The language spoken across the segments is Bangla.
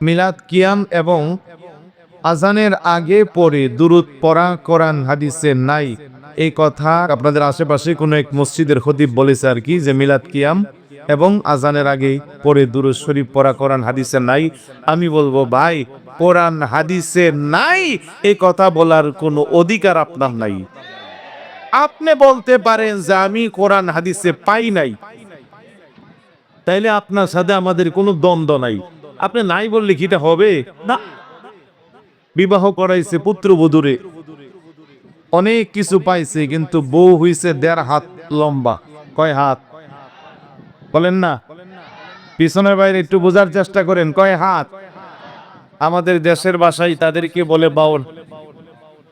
মিলাদ কিয়াম এবং আজানের আগে পরে দুরূদ পড়া কোরআন হাদিসে নাই, এই কথা আপনাদের আশেপাশে কোনো এক মসজিদের খতিব বলেছে আর কি, যে মিলাদ কিয়াম এবং আজানের আগে পরে দুরূদ শরীফ পড়া কোরআন হাদিসে নাই। আমি বলবো ভাই, কোরআন হাদিসে নাই এই কথা বলার কোনো অধিকার আপনার নাই। আপনি বলতে পারেন যে আমি কোরআন হাদিসে পাই নাই, তাইলে আপনার সাথে আমাদের কোনো দ্বন্দ্ব নাই। আপনি নাই বললে কি এটা হবে না? বিবাহ করাইছে পুত্রবধূরে, অনেক কিছু পাইছে, কিন্তু বউ হইছে 1.5 হাত লম্বা। কয় হাত বলেন না? পিছনের বাইরে একটু বোঝার চেষ্টা করেন, কয় হাত? আমাদের দেশের ভাষায় তাদেরকে বলে বাউন।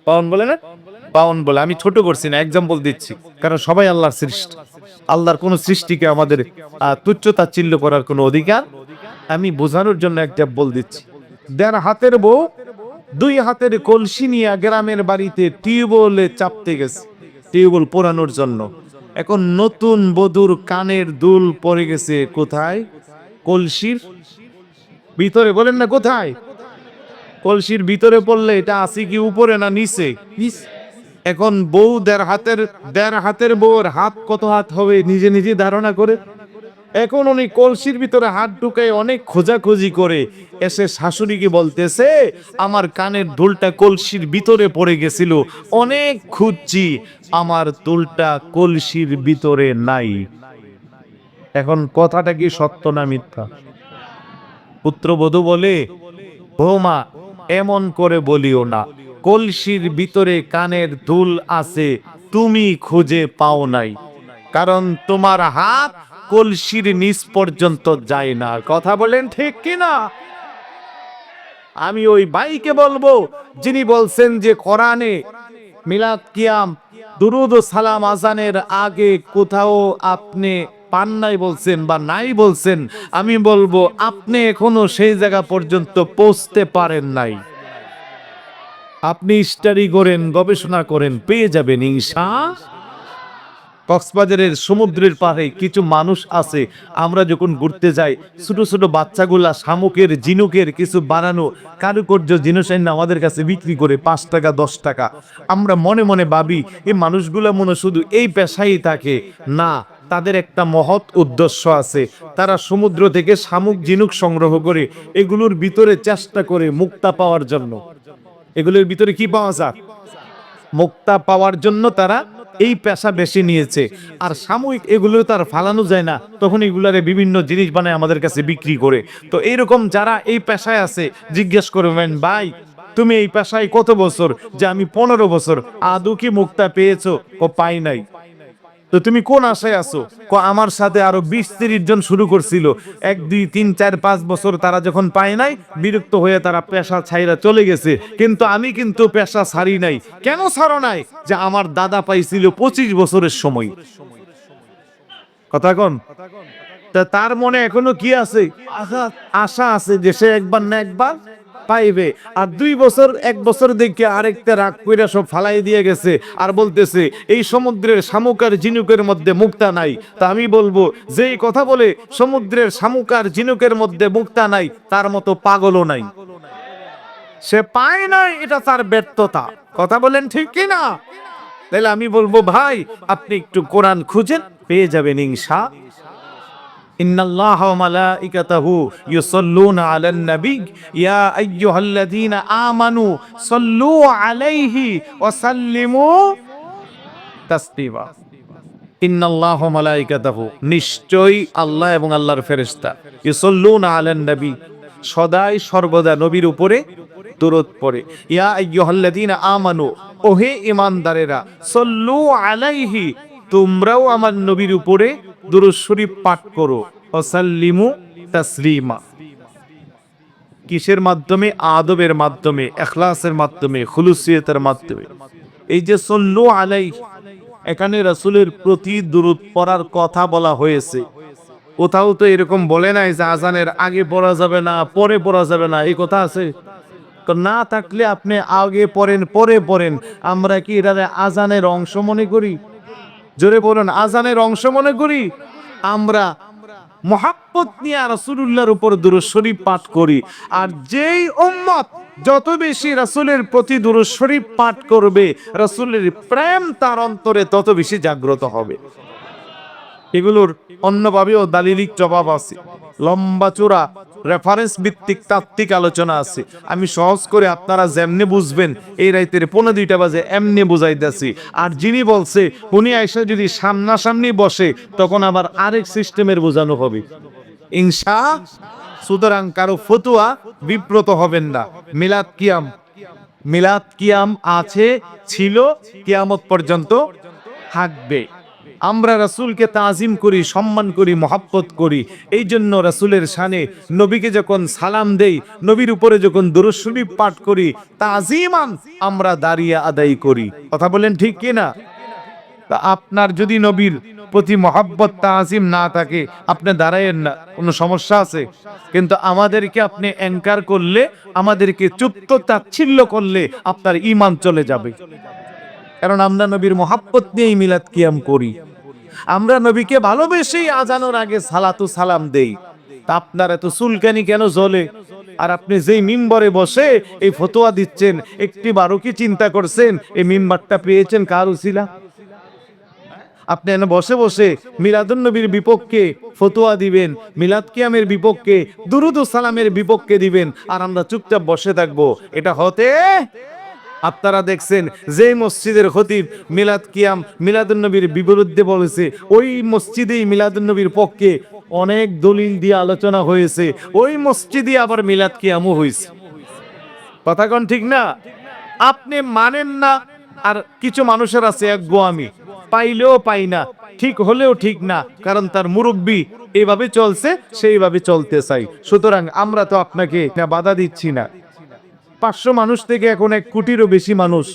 বাউন বলে না? বাউন বলে। আমি ছোট করছি না, এক্সাম্পল দিচ্ছি, কারণ সবাই আল্লাহর সৃষ্টি। আল্লাহর কোন সৃষ্টিকে আমাদের তুচ্ছ তাচ্ছিল্য করার কোনো অধিকার, আমি বোঝানোর জন্য একটা বল দিচ্ছি। 1.5 হাতের বউ 2 হাতের কলসি নিয়ে গ্রামের বাড়িতে টিউবওয়েলে চাপতে গেছে, টিউবওয়েল পোড়ানোর জন্য। এখন নতুন বধূর কানের দুল পড়ে গেছে কোথায়? কলসির ভিতরে। বলেন না কোথায়? কলসির ভিতরে পড়লে এটা আছে কি উপরে না নিচে? এখন বউ 1.5 হাতের বউর হাত কত হাত হবে নিজে নিজে ধারণা করে। এখন উনি কলসির ভিতরে হাত ঢুকায় অনেক খোঁজাখুঁজি করে এসে শাশুড়িকে বলতেছে, আমার কানের দুলটা কলসির ভিতরে পড়ে গেছিল, অনেক খুঁজছি, আমার দুলটা কলসির ভিতরে নাই। এখন কথাটা কি সত্য না মিথ্যা? পুত্রবধূ বলে, বৌমা এমন করে বলিও না, কলসির ভিতরে কানের দুল আছে, তুমি খুঁজে পাও নাই, কারণ তোমার হাত কলসির নিচ পর্যন্ত যায় না। কথা বলেন ঠিক কিনা? আমি ওই ভাইকে বলবো যিনি বলছেন যে কোরআনে মিলাদ কিয়াম দুরুদ ও সালাম আজানের আগে কোথাও আপনি পান নাই বলছেন বা নাই বলছেন, আমি বলবো আপনি এখনো সেই জায়গা পর্যন্ত পৌঁছতে পারেন নাই। আপনি স্টাডি করেন, গবেষণা করেন, পেয়ে যাবেন ইনশাআল্লাহ। কক্সবাজারের সমুদ্রের পাড়ে কিছু মানুষ আছে, আমরা যখন ঘুরতে যাই ছোট ছোট বাচ্চাগুলা শামুকের ঝিনুকের কিছু বানানো কারুকার্য জিনিস এনে আমাদের কাছে বিক্রি করে 5 টাকা 10 টাকা। আমরা মনে মনে ভাবি এই মানুষগুলা মনে শুধু এই পেশাই থাকে না, তাদের একটা মহৎ উদ্দেশ্য আছে। তারা সমুদ্র থেকে শামুক ঝিনুক সংগ্রহ করে এগুলোর ভিতরে চেষ্টা করে মুক্তা পাওয়ার জন্য। এগুলোর ভিতরে কি পাওয়া যায়? মুক্তা পাওয়ার জন্য তারা এই পেশা বেশি নিয়েছে। আর সাময়িক এগুলো তার ফালানো যায় না, তখন এগুলারে বিভিন্ন জিনিস বানায় আমাদের কাছে বিক্রি করে। তো এইরকম যারা এই পেশায় আছে জিজ্ঞেস করবেন, ভাই তুমি এই পেশায় কত বছর? যে আমি 15 বছর। আদৌ কি মুক্তা পেয়েছো? পাই নাই। তো তুমি কোন আশায় আছো? আমার সাথে আরো 20-30 জন শুরু করছিল, 1 2 3 4 5 বছর তারা যখন পায় নাই, বিরক্ত হয়ে তারা পেশা ছাইরা চলে গেছে। কিন্তু আমি কিন্তু পেশা ছাড়ি নাই। কেন ছাড়ো নাই? যে আমার দাদা পাইছিল 25 বছরের সময়। কথা কোন? তার মনে এখনো কি আছে? আশা আছে যে সে একবার না একবার পাইবে। আর 2 বছর 1 বছর দেখে আরেকটা রাগ কইরা সব ফালাই দিয়ে গেছে, আর বলতেছে এই সমুদ্রের শামুক আর ঝিনুকের মধ্যে মুক্তা নাই। তা আমি বলবো, যেই কথা বলে সমুদ্রের শামুক আর ঝিনুকের মধ্যে মুক্তা নাই, তার মতো পাগলও নাই। সে পায় নাই, এটা তার ব্যর্থতা। কথা বলেন ঠিক কিনা? তাহলে আমি বলবো ভাই, আপনি একটু কোরআন খুঁজেন, পেয়ে যাবেন ইনশাআল্লাহ। ইন্নাল্লাহা ওয়া মালাইকাতাহু ইউসাল্লুনা আলান নবী ইয়া আইয়ুহাল্লাযীনা আমানু সাল্লু আলাইহি ওয়া সাল্লিমু তাসলিমা। ইন্নাল্লাহা ওয়া মালাইকাতাহু, নিশ্চয়ই আল্লাহ এবং আল্লাহর ফেরেশতা, ইউসাল্লুনা আলান নবী, সদাই সর্বদা নবীর উপরে দরুদ পড়ে। ইয়া আইয়ুহাল্লাযীনা আমানু, ওহে ঈমানদারেরা, সাল্লু আলাইহি, তোমরাও আমার নবীর উপরে দুরূদ শরীফ পাঠ করো, ওয়াসাল্লিমু তাসলিমা। কিসের মাধ্যমে? আদবের মাধ্যমে, ইখলাসের মাধ্যমে, খুলুসিয়তের মাধ্যমে। এই যে সাল্লু আলাইহি, এখানে রাসূলের প্রতি দুরূদ পড়ার কথা বলা হয়েছে। কোথাও তো এরকম বলে নাই যে আজানের আগে পড়া যাবে না, পরে পড়া যাবে না, এই কথা আছে? না থাকলে আপনি আগে পড়েন, পরে পড়েন। আমরা কি এটা আজানের অংশ মনে করি? জোরে বলুন, আজানের অংশ মনে করি? আমরা মুহাব্বত নিয়ে রাসূলুল্লাহর উপর দুরূদ শরীফ পাঠ করি, আর যেই উম্মত যত বেশি রাসূলের প্রতি দুরূদ শরীফ পাঠ করবে, রাসূলের প্রেম তার অন্তরে তত বেশি জাগ্রত হবে। এগুলোর অন্যভাবেও দালিলিক জবাব আছে, লম্বা চূড়া রেফারেন্স ভিত্তিক তাত্ত্বিক আলোচনা আছে। আমি সহজ করে আপনারা যেমনি বুঝবেন, এই রাইতের 1:45 বাজে এমনি বুঝাইতেছি। আর যিনি বলছে উনি আইসা যদি সামনাসামনি বসে, তখন আবার আরেক সিস্টেমের বোঝানো হবে ইনশা। সুতরাং কারো ফতুয়া বিব্রত হবেন না। মিলাদ কিয়াম আছে, ছিল, কিয়ামত পর্যন্ত থাকবে। আমরা রাসূলকে তাজিম করি, সম্মান করি, মহব্বত করি। এই জন্য রাসূলের শানে নবীকে যখন সালাম দেই, নবীর উপরে যখন দুরূদ শরীফ পাঠ করি, তাজিমান আমরা দাঁড়িয়ে আদায় করি। কথা বলেন ঠিক কি না? তা আপনার যদি নবীর প্রতি মহব্বত তাজিম না থাকে, আপনি দাঁড়ায়েন না, কোনো সমস্যা আছে? কিন্তু আমাদেরকে আপনি অ্যাঙ্কার করলে, আমাদেরকে চুপ্ত তাচ্ছিল্য করলে আপনার ঈমান চলে যাবে। কারণ আমরা নবীর মহব্বত নিয়েই মিলাদ কিয়াম করি। আমরা নবীকে ভালোবেসেই আজানোর আগে সালাতু সালাম দেই। তা আপনার এত চুলকানি কেন জ্বলে? আর আপনি যেই মিম্বরে বসে এই ফতোয়া দিচ্ছেন, একটিবারও কি চিন্তা করছেন এই মিম্বরটা পেয়েছেন কার উসিলা? আপনি এনে বসে বসে মিলাদুন নবীর বিপক্ষে ফতোয়া দিবেন, মিলাদ কিয়ামের বিপক্ষে, দুরূদ ও সালামের বিপক্ষে দিবেন, আর আমরা চুপচাপ বসে থাকবো। এটা হতে আপনারা দেখছেন যে মসজিদের খতিব মিলাদ কিয়াম মিলাদুন নবীর বিরুদ্ধে বলেছে, ওই মসজিদেই মিলাদুন নবীর পক্ষে অনেক দলিল দিয়ে আলোচনা হয়েছে, ওই মসজিদে আবার মিলাদ কিয়ামও হয়েছে। কথা কোন ঠিক না? আপনি মানেন না। আর কিছু মানুষের আছে এক গোয়ামি, পাইলেও পাই না, ঠিক হলেও ঠিক না, কারণ তার মুরব্বি এইভাবে চলছে, সেইভাবে চলতে চাই। সুতরাং আমরা তো আপনাকে বাধা দিচ্ছি না। 500 মানুষ থেকে এখন 1 কোটিরও বেশি মানুষ,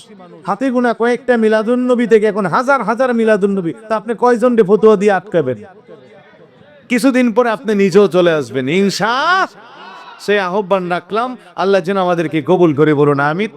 হাতে গোনা কয়েকটা মিলাদুন নবী থেকে এখন হাজার হাজার মিলাদুন নবী। তা আপনি কয়জনকে ফতোয়া দিয়ে আটকাবেন? কিছুদিন পরে আপনি নিজেও চলে আসবেন ইনশাআল্লাহ। সেই আহ্বান রাখলাম, আল্লাহ যেন আমাদেরকে কবুল করে, বলুন আমিন।